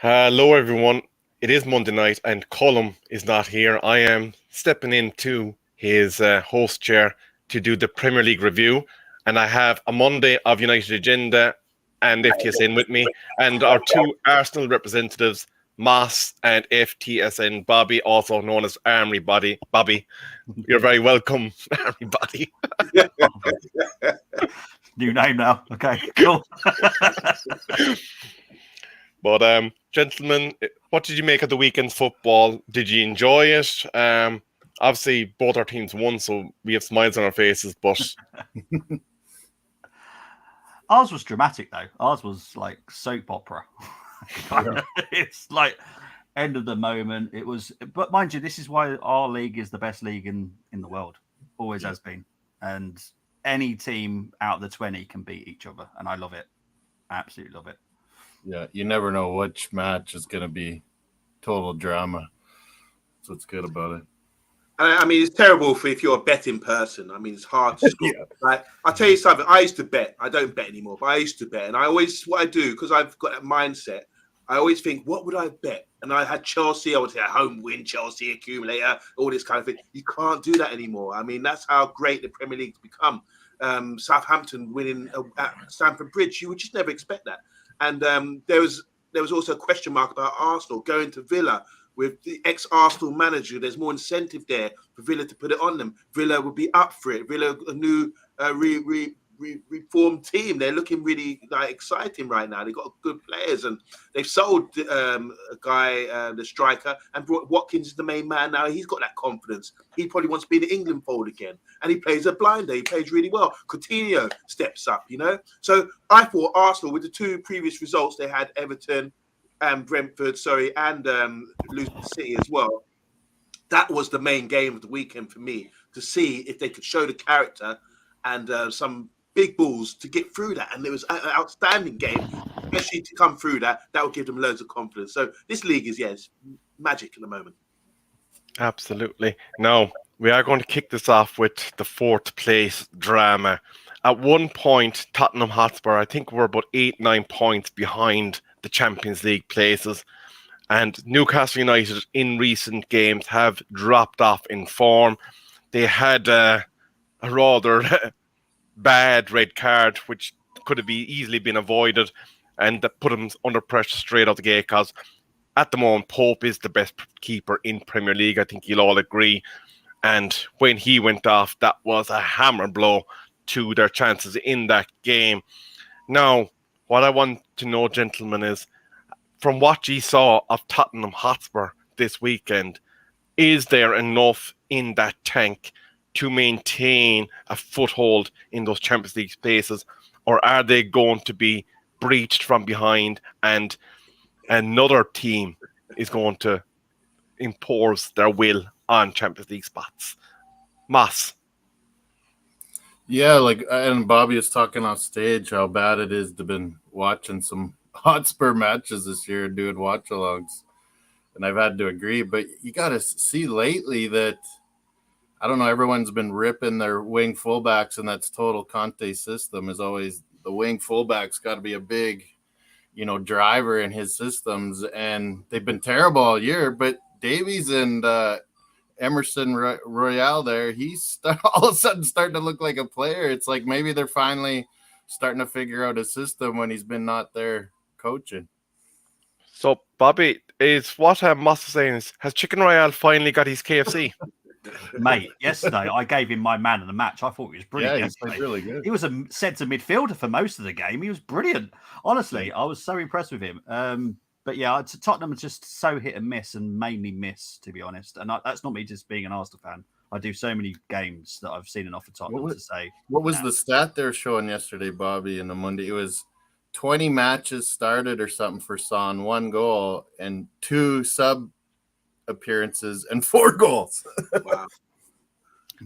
Hello, everyone. It is Monday night, and Colum is not here. I am stepping into his host chair to do the Premier League review, and I have a Monday of United Agenda and FTSN with me, and our two Arsenal representatives, Moss and FTSN Bobby, also known as Armory Body. Bobby, you're very welcome, Armory Body. New name now. Okay, cool. But gentlemen, what did you make of the weekend's football? Did you enjoy it? Obviously, both our teams won, so we have smiles on our faces. But Ours was dramatic, though. Ours was like soap opera. It's like end of the moment. It was, but mind you, this is why our league is the best league in the world. Always has been, and any team out of the 20 can beat each other, and I love it. Absolutely love it. Yeah, you never know which match is going to be total drama. That's what's good about it. I mean, it's terrible if you're a betting person. I mean, it's hard to score. Yeah. Like, I'll tell you something. I used to bet. I don't bet anymore, but I used to bet. And what I do, because I've got that mindset, I always think, what would I bet? And I had Chelsea. I would say home win, Chelsea accumulator, all this kind of thing. You can't do that anymore. I mean, that's how great the Premier League's become. Southampton winning at Stamford Bridge. You would just never expect that. And there was also a question mark about Arsenal going to Villa with the ex-Arsenal manager. There's more incentive there for Villa to put it on them. Villa would be up for it. Villa, a new reformed team. They're looking really exciting right now. They've got good players, and they've sold a guy, the striker, and brought Watkins as the main man now. He's got that confidence. He probably wants to be in the England fold again, and he plays a blinder. He plays really well. Coutinho steps up, So I thought Arsenal, with the two previous results they had, Everton and Brentford, and Luton City as well, that was the main game of the weekend for me, to see if they could show the character and some big balls to get through that. And it was an outstanding game, especially to come through that. That would give them loads of confidence. So this league is magic at the moment. absolutely. Now, we are going to kick this off with the fourth place drama. At one point, Tottenham Hotspur, I think, were about 8-9 points behind the Champions League places. And Newcastle United in recent games have dropped off in form. They had a rather bad red card, which could have easily been avoided, and that put them under pressure straight out the gate, because at the moment, Pope is the best keeper in Premier League. I think you'll all agree. And when he went off, that was a hammer blow to their chances in that game. Now, what I want to know, gentlemen, is from what you saw of Tottenham Hotspur this weekend, is there enough in that tank to maintain a foothold in those Champions League spaces, or are they going to be breached from behind and another team is going to impose their will on Champions League spots? Moss. Yeah, and Bobby was talking on stage how bad it is to been watching some Hotspur matches this year and doing watch-alongs, and I've had to agree. But you got to see lately that, I don't know, everyone's been ripping their wing fullbacks, and that's total Conte system is always the wing fullback's got to be a big, driver in his systems, and they've been terrible all year. But Davies and Emerson Royale there, he's all of a sudden starting to look like a player. It's like maybe they're finally starting to figure out a system when he's been not there coaching. So, Bobby, is what Moss is saying is, has Chicken Royale finally got his KFC? Mate, yesterday I gave him my man of the match. I thought he was brilliant. Yeah, he played really good. He was a centre midfielder for most of the game. He was brilliant. Honestly, I was so impressed with him. But yeah, Tottenham is just so hit and miss, and mainly miss, to be honest. And that's not me just being an Arsenal fan. I do so many games that I've seen enough of Tottenham to say. What was the stat they were showing yesterday, Bobby, in the Monday? It was 20 matches started or something for Son, 1 goal, and 2 sub appearances and 4 goals. Wow.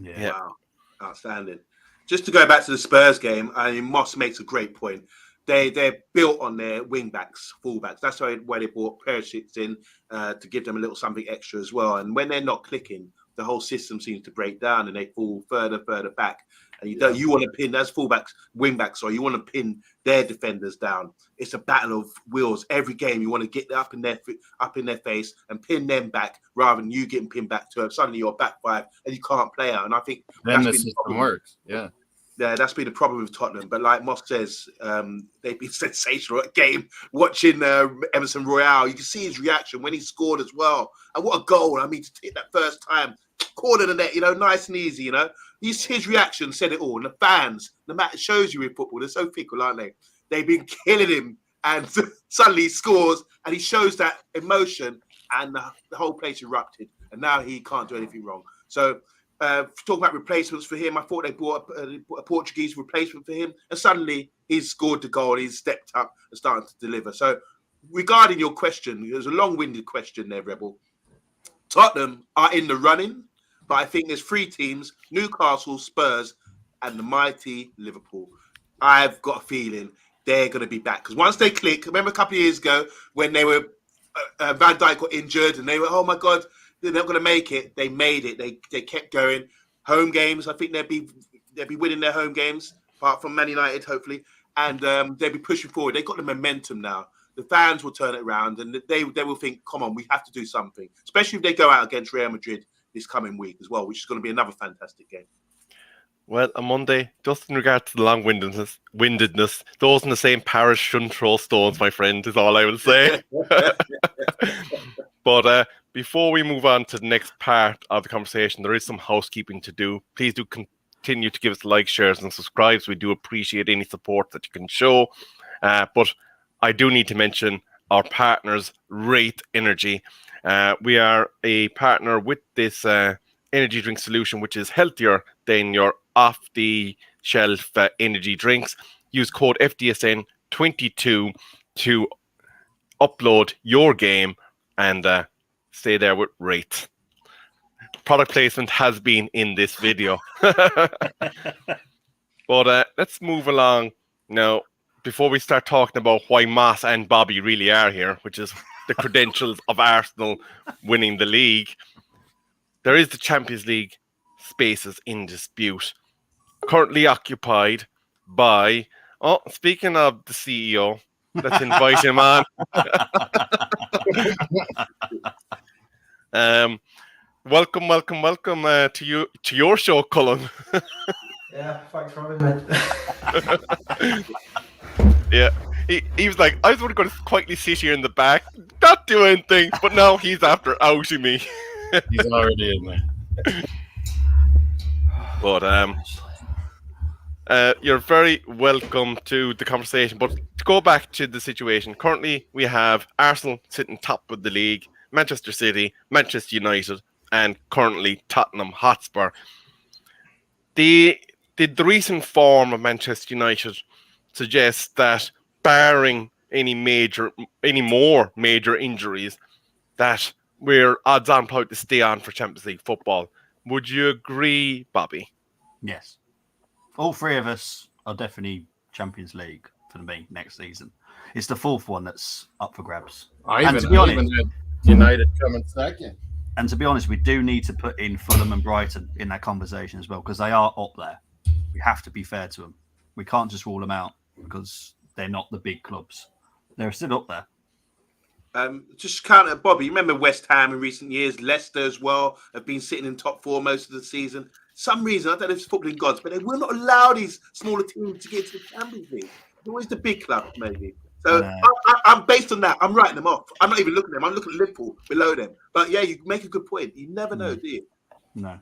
Yeah. Wow. Outstanding. Just to go back to the Spurs game, I mean, Moss makes a great point. They're built on their wing backs, fullbacks. That's why they brought Perisic in to give them a little something extra as well. And when they're not clicking, the whole system seems to break down and they fall further back. and you want to pin as fullbacks, wingbacks, or you want to pin their defenders down. It's a battle of wills. Every game you want to get up in their face and pin them back rather than you getting pinned back to them. Suddenly you're back 5 and you can't play out. And I think then the system works. Yeah, that's been the problem with Tottenham. But like Moss says, they've been sensational at game. Watching Emerson Royale, you can see his reaction when he scored as well. And what a goal! I mean, to take that first time, corner the net, nice and easy. His reaction said it all. And the fans, the matter shows you in football, they're so fickle, aren't they? They've been killing him, and suddenly he scores, and he shows that emotion, and the whole place erupted. And now he can't do anything wrong. So. Talking about replacements for him, I thought they brought a Portuguese replacement for him, and suddenly he's scored the goal. He's stepped up and starting to deliver. So, regarding your question, there's a long-winded question there, Rebel. Tottenham are in the running, but I think there's 3 teams: Newcastle, Spurs, and the mighty Liverpool. I've got a feeling they're going to be back because once they click, remember a couple of years ago when they were Van Dijk got injured and they were, oh my God, they're not going to make it. They made it. They kept going. Home games, I think they'll be winning their home games, apart from Man United, hopefully, and they'll be pushing forward. They've got the momentum now. The fans will turn it around, and they will think, come on, we have to do something, especially if they go out against Real Madrid this coming week as well, which is going to be another fantastic game. Well, on Monday, just in regard to the long-windedness, those in the same parish shouldn't throw stones, my friend, is all I will say. But before we move on to the next part of the conversation, there is some housekeeping to do. Please do continue to give us likes, shares, and subscribes. We do appreciate any support that you can show. But I do need to mention our partners, Wraith Energy. We are a partner with this energy drink solution, which is healthier than your off-the-shelf energy drinks. Use code FDSN22 to upload your game and stay there with Wraith. Product placement has been in this video. But let's move along now. Before we start talking about why Moss and Bobby really are here, which is the credentials of Arsenal winning the league, there is the Champions League spaces in dispute, currently occupied by, speaking of the CEO, let's invite him on. Welcome to your show, Cullen. Yeah, thanks for having me. Yeah, he was like, I was going to quietly sit here in the back, not do anything, but now he's after outing me. He's already in there. But you're very welcome to the conversation. But to go back to the situation, currently we have Arsenal sitting top of the league, Manchester City, Manchester United, and currently Tottenham Hotspur. The recent form of Manchester United suggests that, barring any more major injuries, that we're odds on probably to stay on for Champions League football. Would you agree, Bobby? Yes. All 3 of us are definitely Champions League for me next season. It's the 4th one that's up for grabs. I even had United coming second. And to be honest, we do need to put in Fulham and Brighton in that conversation as well, because they are up there. We have to be fair to them. We can't just rule them out because they're not the big clubs. They're still up there. Just counter Bobby. You remember West Ham in recent years, Leicester as well have been sitting in top 4 most of the season. Some reason, I don't know if it's footballing gods, but they will not allow these smaller teams to get to the Champions League. It's always the big clubs, maybe. So I'm based on that. I'm writing them off. I'm not even looking at them. I'm looking at Liverpool below them. But yeah, you make a good point. You never know, do you? No.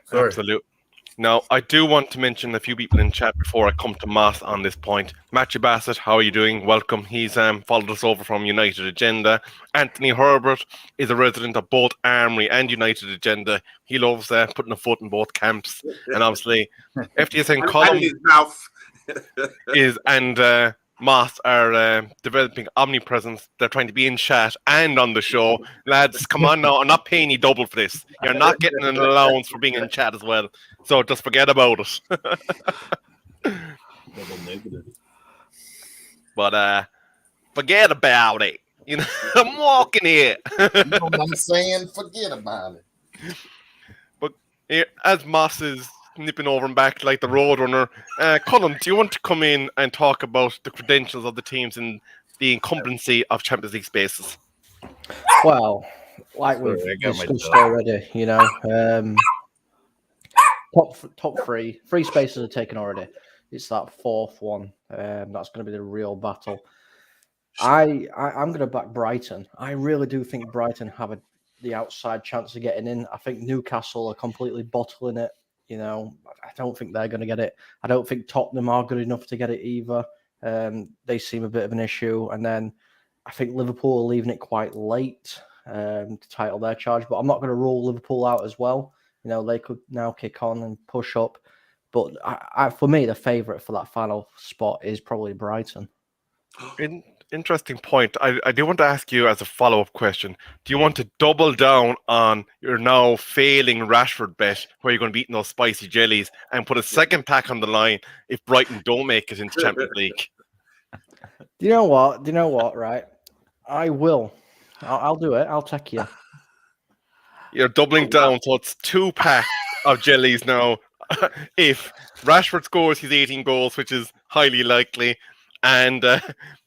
Sorry. Absolutely. Now, I do want to mention a few people in chat before I come to Moss on this point. Matthew Bassett, how are you doing? Welcome. He's followed us over from United Agenda. Anthony Herbert is a resident of both Armory and United Agenda. He loves putting a foot in both camps. And obviously, FDSN column his mouth. and Moss are developing omnipresence. They're trying to be in chat and on the show. Lads, come on now. I'm not paying you double for this. You're not getting an allowance for being in chat as well. So just forget about it. Double negative. But forget about it. You know, I'm walking here. You know what I'm saying? Forget about it. But here, as Moss is nipping over and back like the roadrunner. Colin, do you want to come in and talk about the credentials of the teams in the incumbency of Champions League spaces? Well, like Sorry, I we've got my discussed dog. already, top three spaces are taken already. It's that fourth one. That's going to be the real battle. I'm going to back Brighton. I really do think Brighton have the outside chance of getting in. I think Newcastle are completely bottling it. I don't think they're going to get it. I don't think Tottenham are good enough to get it either. They seem a bit of an issue. And then I think Liverpool are leaving it quite late to title their charge. But I'm not going to rule Liverpool out as well. They could now kick on and push up. But for me, the favourite for that final spot is probably Brighton. Interesting point. I do want to ask you as a follow-up question. Do you want to double down on your now failing Rashford bet where you're going to be eating those spicy jellies and put a second pack on the line if Brighton don't make it into Champions League? Do you know what, right? I will. I'll do it. I'll take you. You're doubling down, so it's 2 packs of jellies now. If Rashford scores his 18 goals, which is highly likely, and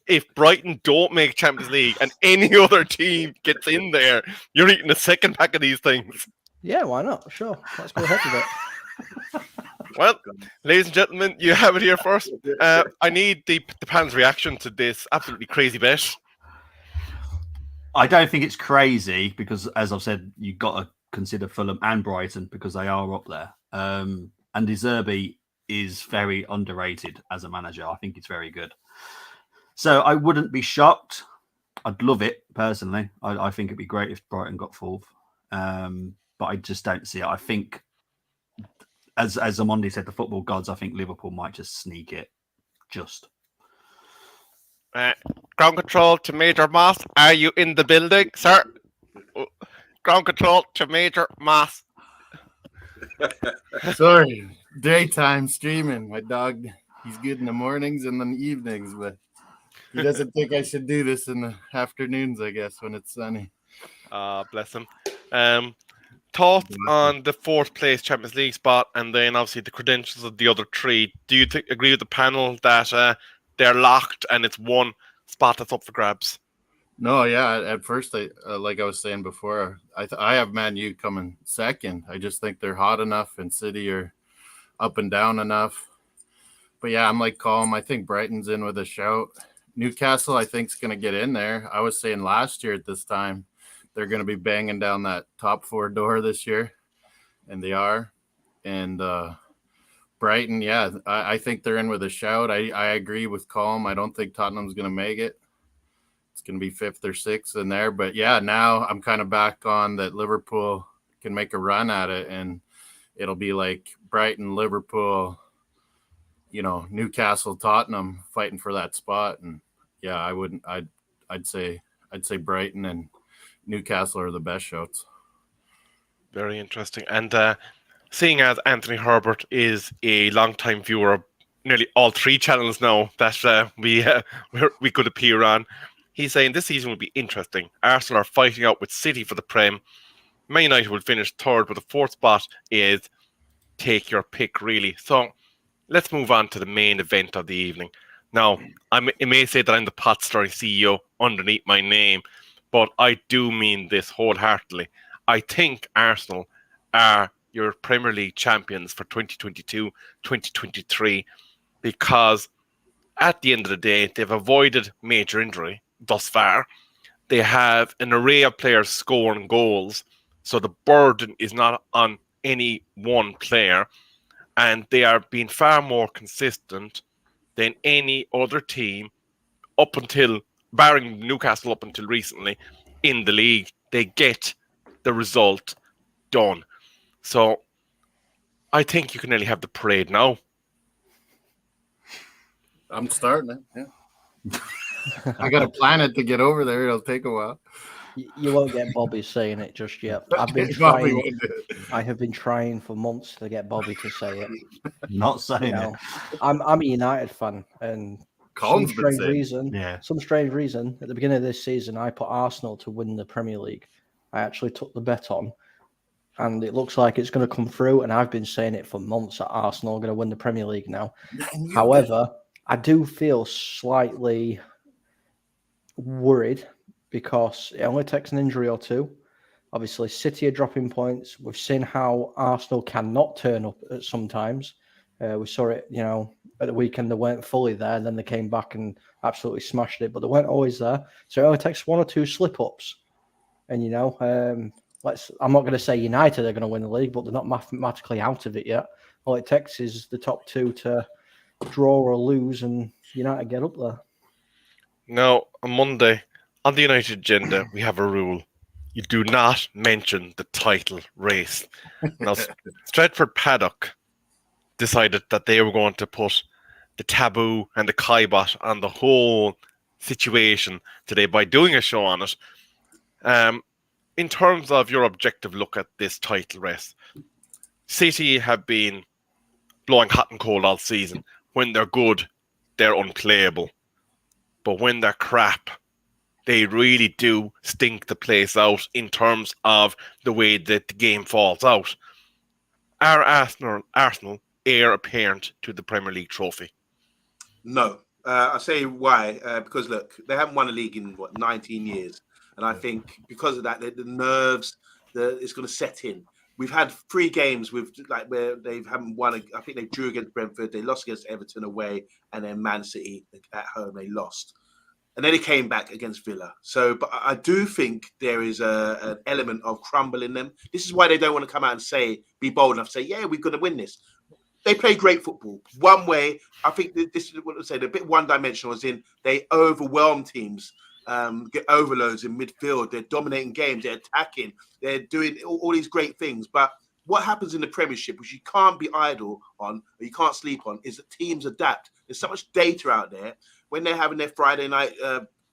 if Brighton don't make Champions League and any other team gets in there, you're eating a second pack of these things. Yeah, why not? Sure. Let's go ahead with it. Well, ladies and gentlemen, you have it here first. I need the panel's reaction to this absolutely crazy bet. I don't think it's crazy because, as I've said, you've got to consider Fulham and Brighton because they are up there. And De Zerbi is very underrated as a manager. I think it's very good. So I wouldn't be shocked. I'd love it personally. I think it'd be great if Brighton got fourth. But I just don't see it. I think, as Amondi said, the football gods, I think Liverpool might just sneak it. Just. Ground control to Major Moss. Are you in the building, sir? Ground control to Major Moss. Sorry, daytime streaming. My dog, he's good in the mornings and the evenings, but he doesn't think I should do this in the afternoons, I guess, when it's sunny. Bless him. Thoughts on the 4th place Champions League spot and then obviously the credentials of the other 3. Do you agree with the panel that they're locked and it's one spot that's up for grabs? No, yeah. At first, like I was saying before, I have Man U coming second. I just think they're hot enough and City are up and down enough. But yeah, I'm like Colm. I think Brighton's in with a shout. Newcastle, I think, is going to get in there. I was saying last year at this time, they're going to be banging down that top 4 door this year, and they are. And Brighton, yeah, I think they're in with a shout. I agree with Colm. I don't think Tottenham's going to make it. It's going to be 5th or 6th in there. But yeah, now I'm kind of back on that Liverpool can make a run at it, and it'll be like Brighton, Liverpool, Newcastle, Tottenham fighting for that spot. And yeah, I'd say Brighton and Newcastle are the best shouts. Very interesting. And seeing as Anthony Herbert is a long-time viewer of nearly all 3 channels now that we could appear on, he's saying this season will be interesting. Arsenal are fighting out with City for the Prem. Man United will finish 3rd, but the 4th spot is take your pick, really. So let's move on to the main event of the evening. Now, it may say that I'm the pot stirring CEO underneath my name, but I do mean this wholeheartedly. I think Arsenal are your Premier League champions for 2022-2023 because at the end of the day, they've avoided major injury thus far. They have an array of players scoring goals, so the burden is not on any one player, and they are being far more consistent than any other team up until, barring Newcastle up until recently, in the league. They get the result done. So I think you can nearly have the parade now. I'm starting it, yeah. I got to plan it to get over there. It'll take a while. You won't get Bobby saying it just yet. I have been trying for months to get Bobby to say it. Not saying it. I'm a United fan, and some strange reason at the beginning of this season, I put Arsenal to win the Premier League. I actually took the bet on, and it looks like it's going to come through. And I've been saying it for months that Arsenal are going to win the Premier League now. However, I do feel slightly worried because it only takes an injury or two. Obviously, City are dropping points. We've seen how Arsenal cannot turn up at sometimes. We saw it, at the weekend. They weren't fully there, and then they came back and absolutely smashed it. But they weren't always there. So it only takes one or two slip-ups. And, I'm not going to say United are going to win the league, but they're not mathematically out of it yet. All it takes is the top two to draw or lose, and United get up there. Now, on Monday, on the United agenda, we have a rule. You do not mention the title race. Now, Stretford Paddock decided that they were going to put the taboo and the kibosh on the whole situation today by doing a show on it. In terms of your objective look at this title race, City have been blowing hot and cold all season. When they're good, they're unplayable. But when they're crap, they really do stink the place out in terms of the way that the game falls out. Are Arsenal heir apparent to the Premier League trophy? No. I'll say why. Because, look, they haven't won a league in, 19 years. And I think because of that, the nerves, it's going to set in. We've had 3 games where they haven't won. I think they drew against Brentford, they lost against Everton away, and then Man City at home, they lost. And then he came back against Villa. But I do think there is an element of crumble in them. This is why they don't want to come out and be bold enough to say, yeah, we're going to win this. They play great football. One way, I think this is what I say, a bit one-dimensional, as in they overwhelm teams, get overloads in midfield. They're dominating games. They're attacking. They're doing all these great things. But what happens in the Premiership, which you can't be idle on, or you can't sleep on, is that teams adapt. There's so much data out there. When they're having their Friday night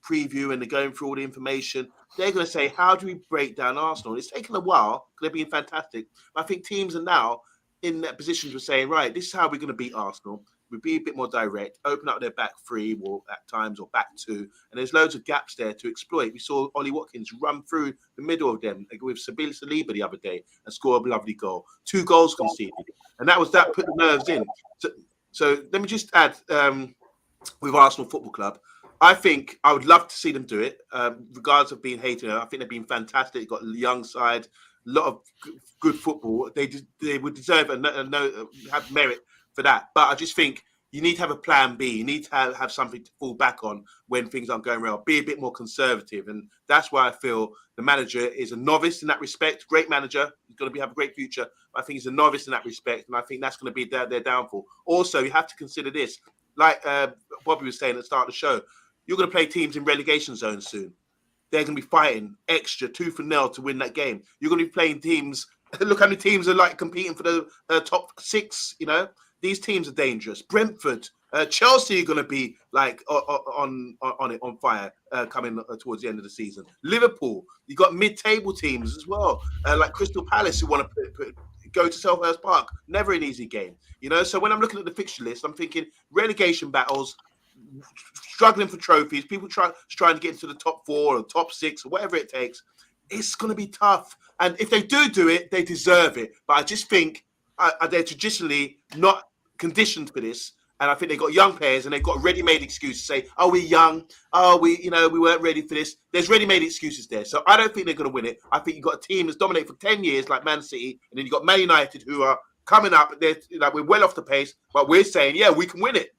preview and they're going through all the information, they're going to say, how do we break down Arsenal? It's taken a while because they're being fantastic. But I think teams are now in that position to saying, right, this is how we're going to beat Arsenal. We'll be a bit more direct, open up their back 3 or at times, or back 2. And there's loads of gaps there to exploit. We saw Ollie Watkins run through the middle of them with Sabila Saliba the other day and score a lovely goal. 2 goals conceded. And that put the nerves in. So let me just add, with Arsenal Football Club, I think I would love to see them do it, regardless of being hated. I think they've been fantastic. They've got a young side, a lot of good football. They would deserve and have merit for that. But I just think you need to have a plan B. You need to have something to fall back on when things aren't going well. Be a bit more conservative. And that's why I feel the manager is a novice in that respect. Great manager. He's going to have a great future. I think he's a novice in that respect. And I think that's going to be their downfall. Also, you have to consider this. Like Bobby was saying at the start of the show, you're going to play teams in relegation zones soon. They're going to be fighting extra tooth and nail to win that game. You're going to be playing teams. Look how many teams are competing for the top 6. These teams are dangerous. Brentford, Chelsea are going to be on fire coming towards the end of the season. Liverpool, you got mid-table teams as well, like Crystal Palace, who want to go to Selhurst Park. Never an easy game, So when I'm looking at the fixture list, I'm thinking relegation battles, struggling for trophies, people trying to get into the top 4 or top 6 or whatever it takes. It's going to be tough. And if they do it, they deserve it. But I just think they're traditionally not conditioned for this. And I think they've got young players and they've got ready-made excuses to say, oh, we're young. Oh, we weren't ready for this. There's ready-made excuses there. So I don't think they're going to win it. I think you've got a team that's dominated for 10 years like Man City. And then you've got Man United who are coming up. They're we're well off the pace. But we're saying, yeah, we can win it.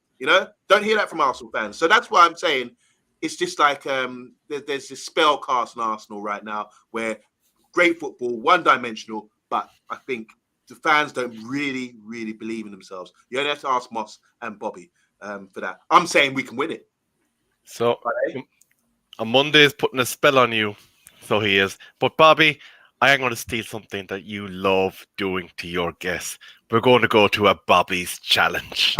Don't hear that from Arsenal fans. So that's why I'm saying it's just like there's this spell cast in Arsenal right now where great football, one-dimensional, but I think the fans don't really, really believe in themselves. You only have to ask Moss and Bobby for that. I'm saying we can win it. So on Monday is putting a spell on you. So he is. But Bobby, I am going to steal something that you love doing to your guests. We're going to go to a Bobby's challenge.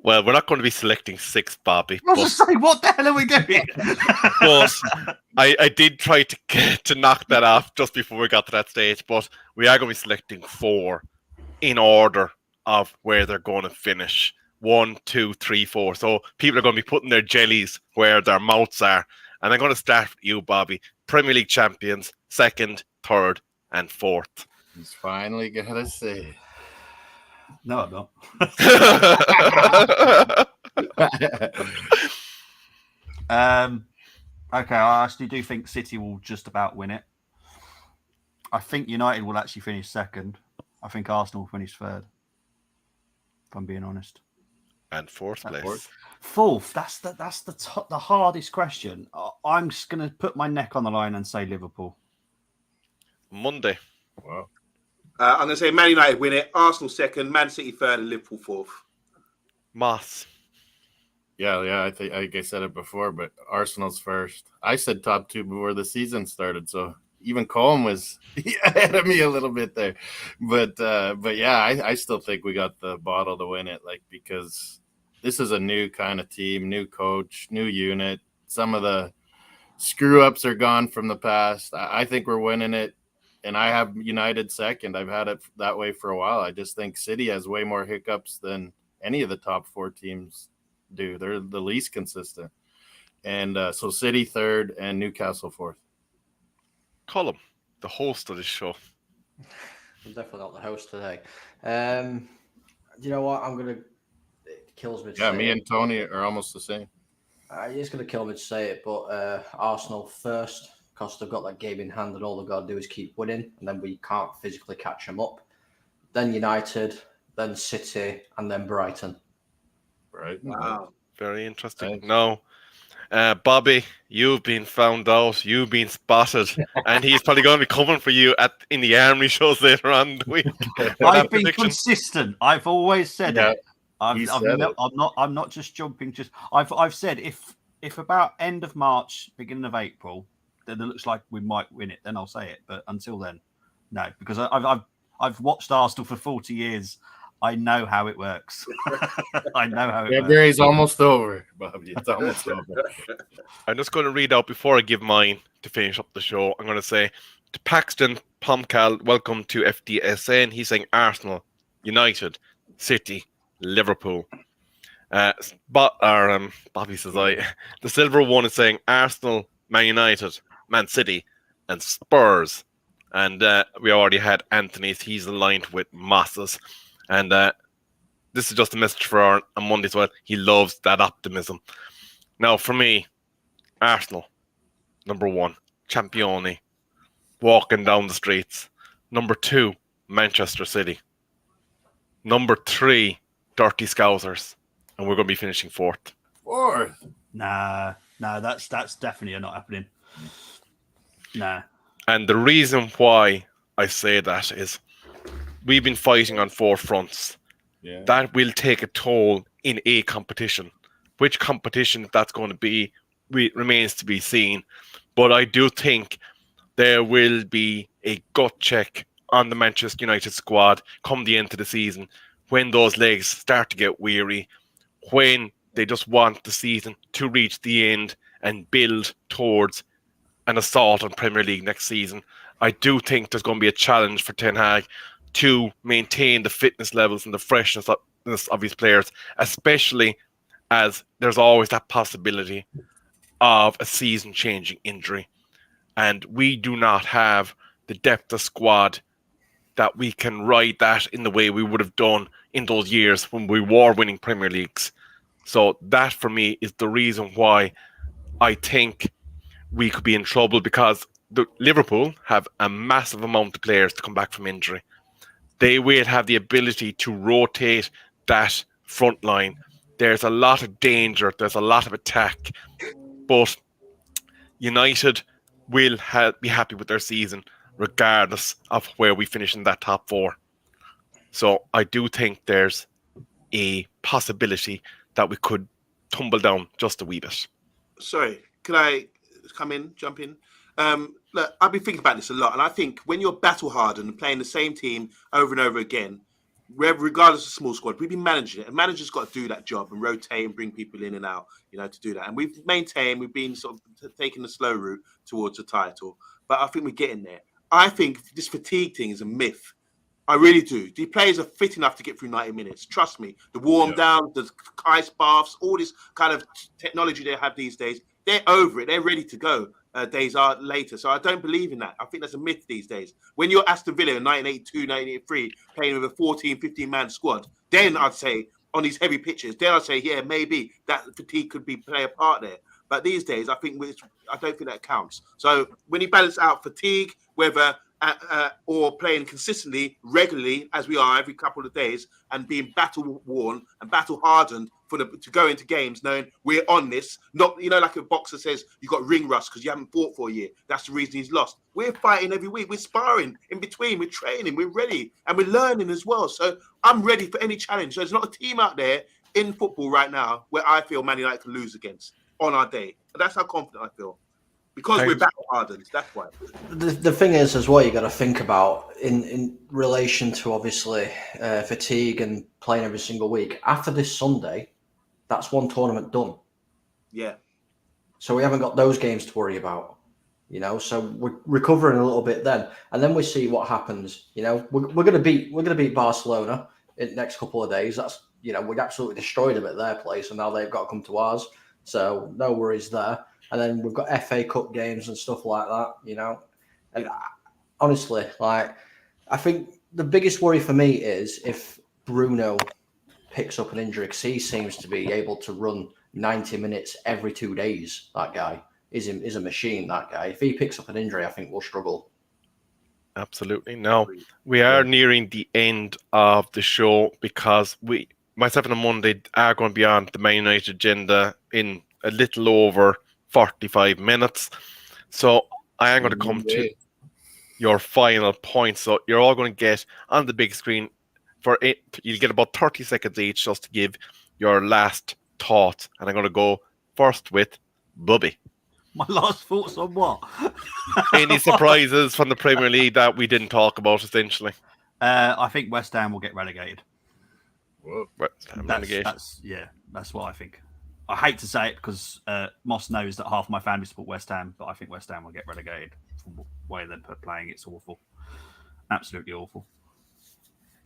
Well, we're not going to be selecting 6, Bobby. I was just saying, what the hell are we doing? But I did try to knock that off just before we got to that stage. But we are going to be selecting 4 in order of where they're going to finish. 1, 2, 3, 4. So people are going to be putting their jellies where their mouths are. And I'm going to start with you, Bobby. Premier League champions, 2nd, 3rd, and 4th. He's finally got to say. No, I'm not. Okay, I actually do think City will just about win it. I think United will actually finish 2nd. I think Arsenal will finish 3rd. If I'm being honest. And 4th place. 4th. That's the hardest question. I'm just going to put my neck on the line and say Liverpool. Monday. Wow. I'm going to say Man United win it. Arsenal 2nd, Man City 3rd, and Liverpool 4th. Moss. Yeah. I think I said it before, but Arsenal's 1st. I said top 2 before the season started, so even Colm was ahead of me a little bit there. But yeah, I still think we got the bottle to win it, like, because this is a new kind of team, new coach, new unit. Some of the screw ups are gone from the past. I think we're winning it. And I have United 2nd. I've had it that way for a while. I just think City has way more hiccups than any of the top 4 teams do. They're the least consistent. And so City 3rd and Newcastle 4th. Colm, the host of this show. I'm definitely not the host today. You know what? It kills me to say me it. and Tony are almost the same. It's going to kill me to say it, but Arsenal 1st. Because they've got that game in hand and all they've got to do is keep winning, and then we can't physically catch them up. Then United, then City, and then Brighton. Right. Wow. Very interesting. Thanks. No. Bobby, you've been found out. You've been spotted. And he's probably going to be coming for you in the Army shows later on in the week. I've been consistent. I've always said it. I'm not just jumping. I've said if about end of March, beginning of April, then it looks like we might win it, then I'll say it. But until then, no, because I've watched Arsenal for 40 years. I know how it works. I know how it works. February's almost over, Bobby. It's almost over. I'm just going to read out before I give mine to finish up the show. I'm going to say to Paxton Pomcal, welcome to FDSN. He's saying Arsenal, United, City, Liverpool. Bobby says the silver one is saying Arsenal, Man United, Man City, and Spurs. And we already had Anthony's. He's aligned with Moss's. And this is just a message for on Monday as well. He loves that optimism. Now, for me, Arsenal, number 1, Championi, walking down the streets. Number 2, Manchester City. Number 3, Dirty Scousers. And we're going to be finishing 4th. 4th? Nah, that's definitely not happening. Nah. And the reason why I say that is we've been fighting on 4 fronts. Yeah. That will take a toll in a competition. Which competition that's going to be remains to be seen. But I do think there will be a gut check on the Manchester United squad come the end of the season when those legs start to get weary, when they just want the season to reach the end and build towards an assault on Premier League next season. I do think there's going to be a challenge for Ten Hag to maintain the fitness levels and the freshness of his players, especially as there's always that possibility of a season-changing injury. And we do not have the depth of squad that we can ride that in the way we would have done in those years when we were winning Premier Leagues. So that, for me, is the reason why I think we could be in trouble, because Liverpool have a massive amount of players to come back from injury. They will have the ability to rotate that front line. There's a lot of danger. There's a lot of attack. But United will be happy with their season regardless of where we finish in that top 4. So I do think there's a possibility that we could tumble down just a wee bit. Sorry, can I jump in? Look, I've been thinking about this a lot, and I think when you're battle hardened and playing the same team over and over again, regardless of small squad, we've been managing it. A manager's got to do that job and rotate and bring people in and out, to do that. And we've been sort of taking the slow route towards the title. But I think we're getting there. I think this fatigue thing is a myth. I really do. The players are fit enough to get through 90 minutes. Trust me. The warm down, the ice baths, all this kind of technology they have these days, they're over it. They're ready to go days are later. So I don't believe in that. I think that's a myth these days. When you're Aston Villa in 1982, 1983, playing with a 14, 15-man squad, then I'd say, on these heavy pitches, then I'd say, yeah, maybe that fatigue could play a part there. But these days, I don't think that counts. So when you balance out fatigue, whether or playing consistently, regularly, as we are every couple of days, and being battle worn and battle hardened to go into games knowing we're on this, not like a boxer says you got ring rust because you haven't fought for a year. That's the reason he's lost. We're fighting every week. We're sparring in between. We're training. We're ready, and we're learning as well. So I'm ready for any challenge. So there's not a team out there in football right now where I feel Man United can lose against on our day. And that's how confident I feel. Because we're battle hardened, that's why. The thing is, as well, you got to think about in relation to obviously fatigue and playing every single week. After this Sunday, that's one tournament done. Yeah. So we haven't got those games to worry about, So we're recovering a little bit then, and then we see what happens. We're gonna beat Barcelona in the next couple of days. That's we absolutely destroyed them at their place, and now they've got to come to ours. So no worries there. And then we've got FA Cup games and stuff like that, And honestly, I think the biggest worry for me is if Bruno picks up an injury, because he seems to be able to run 90 minutes every 2 days. That guy is a machine, that guy. If he picks up an injury, I think we'll struggle. Absolutely. Now, we are nearing the end of the show because myself and Monday are going to be on the Man United agenda in a little over 45 minutes. So I am going to come to your final point. So you're all going to get on the big screen for it. You'll get about 30 seconds each just to give your last thoughts. And I'm going to go first with Bubby. My last thoughts on what? Any surprises from the Premier League that we didn't talk about, essentially? I think West Ham will get relegated. Whoa. West Ham relegation. That's what I think. I hate to say it because Moss knows that half my family support West Ham, but I think West Ham will get relegated from the way they're playing. It's awful. Absolutely awful.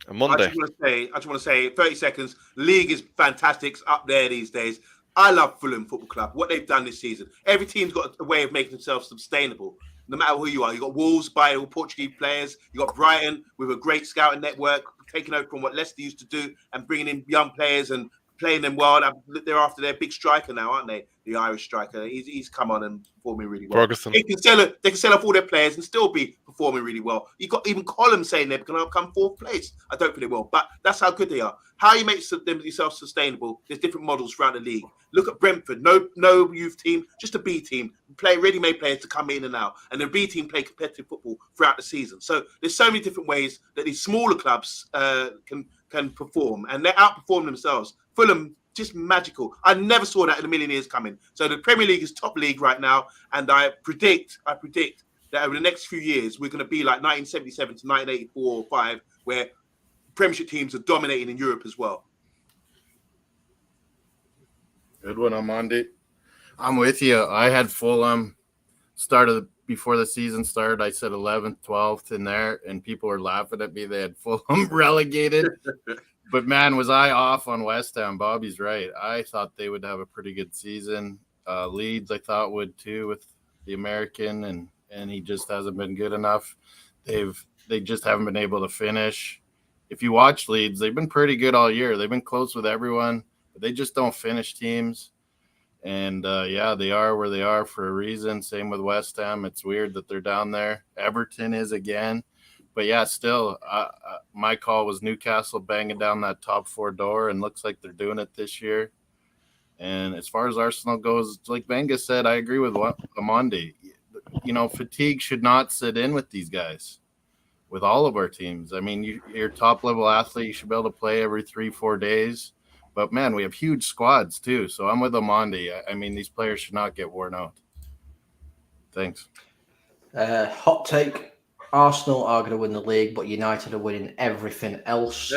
And Monday. I just want to say 30 seconds. League is fantastic. It's up there these days. I love Fulham Football Club, what they've done this season. Every team's got a way of making themselves sustainable, no matter who you are. You've got Wolves buying all Portuguese players. You've got Brighton with a great scouting network, taking over from what Leicester used to do and bringing in young players and playing them well. They're after their big striker now, aren't they? The Irish striker. He's come on and performing really well. Ferguson. They can sell off all their players and still be performing really well. You've got even Column saying they're going to come fourth place. I don't think they will, but that's how good they are. How you make yourself sustainable, there's different models throughout the league. Look at Brentford. No youth team, just a B team. Play ready-made players to come in and out. And the B team play competitive football throughout the season. So there's so many different ways that these smaller clubs can perform. And they outperform themselves. Fulham, just magical. I never saw that in a million years coming. So the Premier League is top league right now, and I predict that over the next few years we're going to be like 1977 to 1984 or 5, where Premiership teams are dominating in Europe as well. Good one, Amandi. I'm with you. I had Fulham before the season started. I said 11th, 12th in there, and people were laughing at me. They had Fulham relegated. But, man, was I off on West Ham. Bobby's right. I thought they would have a pretty good season. Leeds, I thought, would too with the American, and he just hasn't been good enough. They just haven't been able to finish. If you watch Leeds, they've been pretty good all year. They've been close with everyone, but they just don't finish teams. And, they are where they are for a reason. Same with West Ham. It's weird that they're down there. Everton is again. But, yeah, still, my call was Newcastle banging down that top 4 door, and looks like they're doing it this year. And as far as Arsenal goes, like Benga said, I agree with Amandi. Fatigue should not sit in with these guys, with all of our teams. I mean, you're a top-level athlete. You should be able to play every 3-4 days. But, man, we have huge squads, too. So I'm with Amandi. I mean, these players should not get worn out. Thanks. Hot take. Arsenal are going to win the league, but United are winning everything else.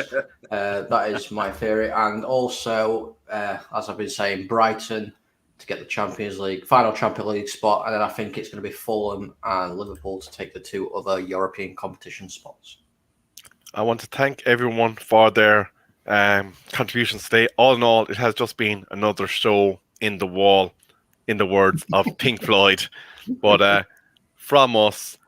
That is my theory. And also, as I've been saying, Brighton to get the Champions League, final Champions League spot. And then I think it's going to be Fulham and Liverpool to take the 2 other European competition spots. I want to thank everyone for their contributions today. All in all, it has just been another show in the wall, in the words of Pink Floyd. But from us,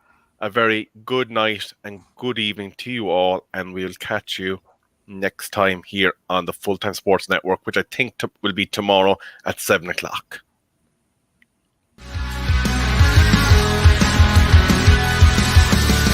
a very good night and good evening to you all, and we'll catch you next time here on the Full Time Sports Network, which I think will be tomorrow at 7 o'clock.